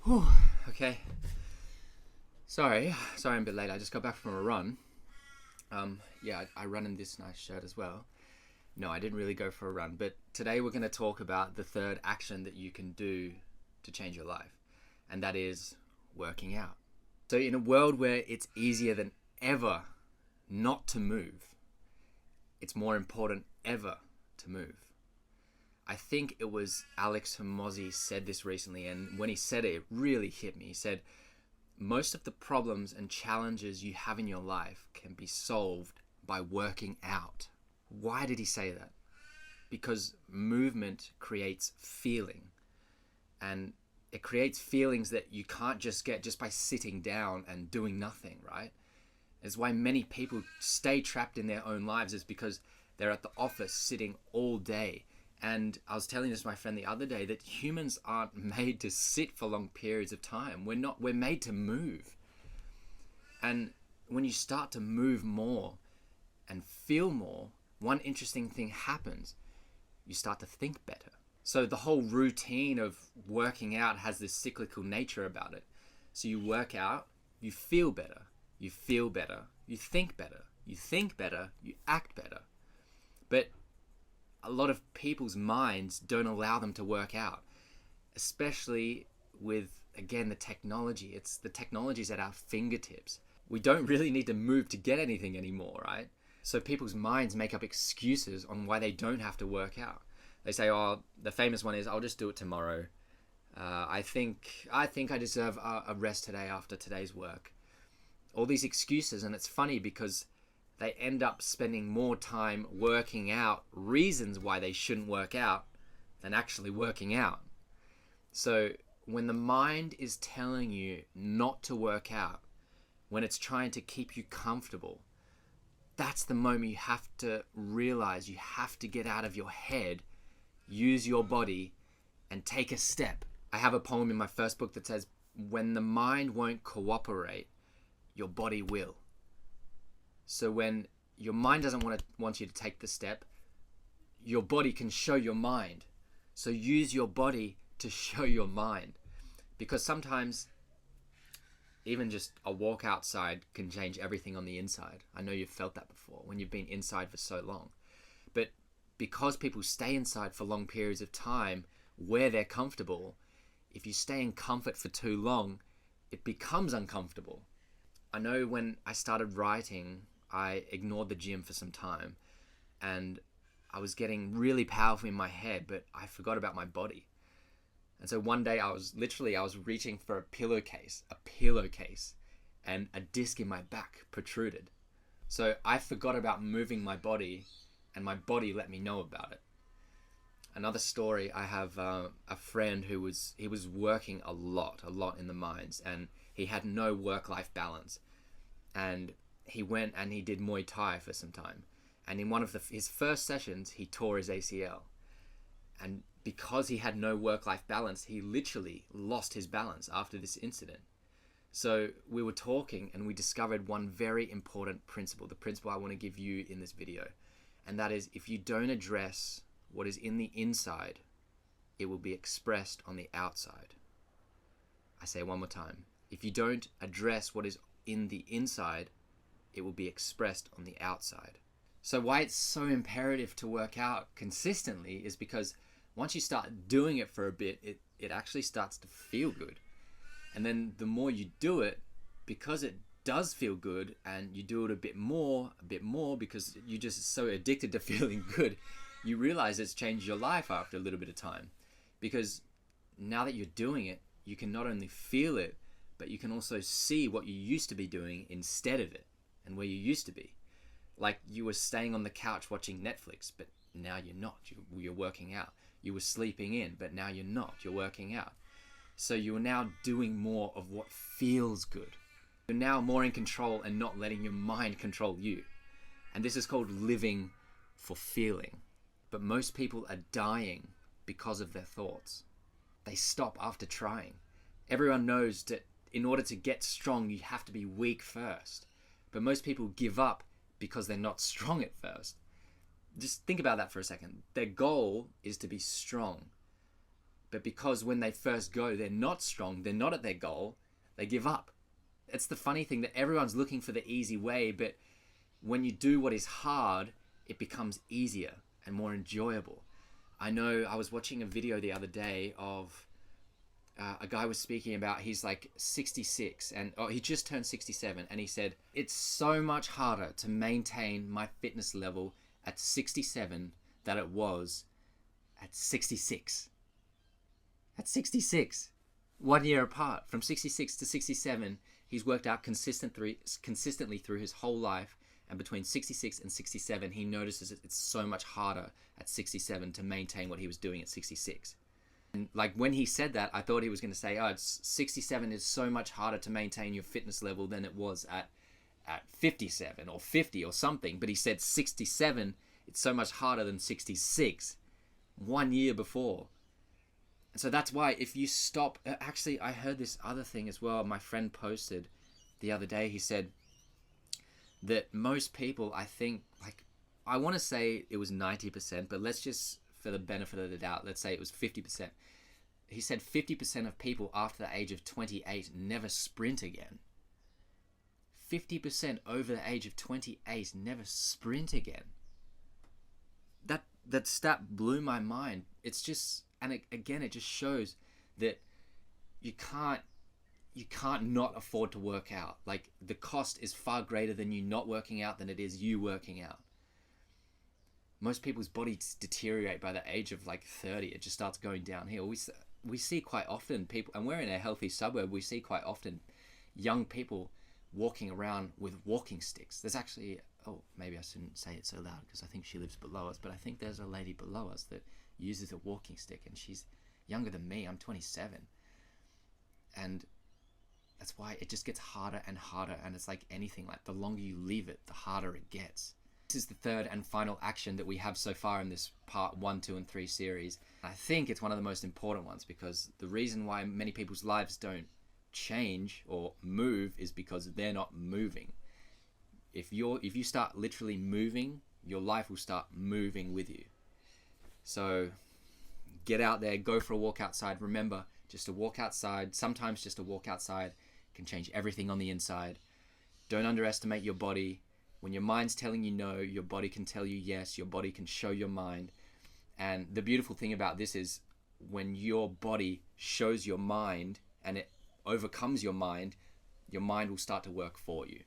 Whew, okay. Sorry, I'm a bit late. I just got back from a run. Yeah, I run in this nice shirt as well. No, I didn't really go for a run, but today we're going to talk about the third action that you can do to change your life, and that is working out. So, in a world where it's easier than ever not to move, it's more important ever to move. I think it was Alex Hormozi said this recently, and when he said it, it really hit me. He said, most of the problems and challenges you have in your life can be solved by working out. Why did he say that? Because movement creates feeling, and it creates feelings that you can't just get just by sitting down and doing nothing, right? It's why many people stay trapped in their own lives, is because they're at the office sitting all day. And I was telling this to my friend the other day that humans aren't made to sit for long periods of time. We're made to move. And when you start to move more and feel more, one interesting thing happens. You start to think better. So the whole routine of working out has this cyclical nature about it. So you work out, you feel better, you feel better, you think better, you think better, you act better. But a lot of people's minds don't allow them to work out, especially with, again, the technology. It's the technology's at our fingertips. We don't really need to move to get anything anymore, right? So people's minds make up excuses on why they don't have to work out. They say, oh, the famous one is, I'll just do it tomorrow. I think I deserve a rest today after today's work. All these excuses, and it's funny because they end up spending more time working out reasons why they shouldn't work out than actually working out. So when the mind is telling you not to work out, when it's trying to keep you comfortable, that's the moment you have to realize you have to get out of your head, use your body, and take a step. I have a poem in my first book that says, when the mind won't cooperate, your body will. So when your mind doesn't want you to take the step, your body can show your mind. So use your body to show your mind. Because sometimes even just a walk outside can change everything on the inside. I know you've felt that before when you've been inside for so long. But because people stay inside for long periods of time where they're comfortable, if you stay in comfort for too long, it becomes uncomfortable. I know when I started writing, I ignored the gym for some time, and I was getting really powerful in my head, but I forgot about my body. And so one day I was reaching for a pillowcase, and a disc in my back protruded. So I forgot about moving my body, and my body let me know about it. Another story, I have a friend he was working a lot in the mines, and he had no work-life balance. And he went and he did Muay Thai for some time. And in one of his first sessions, he tore his ACL. And because he had no work-life balance, he literally lost his balance after this incident. So we were talking and we discovered one very important principle, the principle I want to give you in this video. And that is, if you don't address what is in the inside, it will be expressed on the outside. I say it one more time. If you don't address what is in the inside, it will be expressed on the outside. So why it's so imperative to work out consistently is because once you start doing it for a bit, it actually starts to feel good. And then the more you do it, because it does feel good, and you do it a bit more because you're just so addicted to feeling good, you realize it's changed your life after a little bit of time. Because now that you're doing it, you can not only feel it, but you can also see what you used to be doing instead of it, and where you used to be. Like you were staying on the couch watching Netflix, but now you're not. You're working out. You were sleeping in, but now you're not. You're working out. So you're now doing more of what feels good. You're now more in control and not letting your mind control you. And this is called living for feeling. But most people are dying because of their thoughts. They stop after trying. Everyone knows that in order to get strong, you have to be weak first. But most people give up because they're not strong at first. Just think about that for a second. Their goal is to be strong. But because when they first go, they're not strong, they're not at their goal, they give up. It's the funny thing that everyone's looking for the easy way, but when you do what is hard, it becomes easier and more enjoyable. I know I was watching a video the other day of a guy was speaking about, he's like 66 and he just turned 67, and he said, it's so much harder to maintain my fitness level at 67 than it was at 66. At 66, 1 year apart, from 66 to 67, he's worked out consistently through his whole life. And between 66 and 67, he notices it's so much harder at 67 to maintain what he was doing at 66. And like when he said that, I thought he was going to say, it's 67 is so much harder to maintain your fitness level than it was at 57 or 50 or something. But he said 67, it's so much harder than 66, 1 year before. And so that's why if you stop, actually, I heard this other thing as well. My friend posted the other day, he said that most people, I think, like, I want to say it was 90%, but let's just, for the benefit of the doubt, let's say it was 50%. He said 50% of people after the age of 28 never sprint again. 50% over the age of 28 never sprint again. That stat blew my mind. It's just, and it just shows that you can't not afford to work out. Like, the cost is far greater than you not working out than it is you working out. Most people's bodies deteriorate by the age of like 30. It just starts going downhill. We see quite often people, and we're in a healthy suburb, we see quite often young people walking around with walking sticks. There's actually, maybe I shouldn't say it so loud because I think she lives below us, but I think there's a lady below us that uses a walking stick, and she's younger than me. I'm 27. And that's why it just gets harder and harder, and it's like anything, like the longer you leave it, the harder it gets. This is the third and final action that we have so far in this part 1, 2, and 3 series. I think it's one of the most important ones, because the reason why many people's lives don't change or move is because they're not moving. If you start literally moving, your life will start moving with you. So get out there, go for a walk outside. Remember, just a walk outside, sometimes just a walk outside can change everything on the inside. Don't underestimate your body. When your mind's telling you no, your body can tell you yes. Your body can show your mind. And the beautiful thing about this is when your body shows your mind and it overcomes your mind will start to work for you.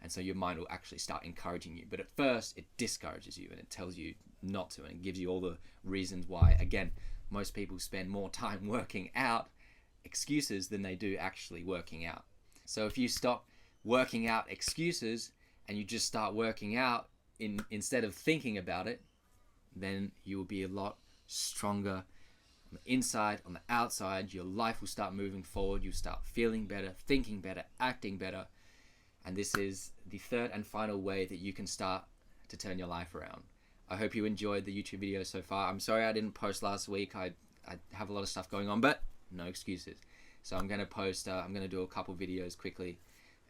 And so your mind will actually start encouraging you. But at first, it discourages you and it tells you not to, and it gives you all the reasons why. Again, most people spend more time working out excuses than they do actually working out. So if you stop working out excuses and you just start working out instead of thinking about it, then you will be a lot stronger on the inside, on the outside. Your life will start moving forward. You'll start feeling better, thinking better, acting better. And this is the third and final way that you can start to turn your life around. I hope you enjoyed the YouTube video so far. I'm sorry I didn't post last week. I have a lot of stuff going on, but no excuses. So I'm going to post, I'm going to do a couple videos quickly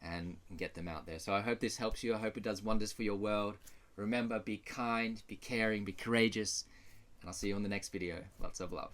and get them out there. So I hope this helps you. I hope it does wonders for your world. Remember, be kind, be caring, be courageous, and I'll see you on the next video. Lots of love.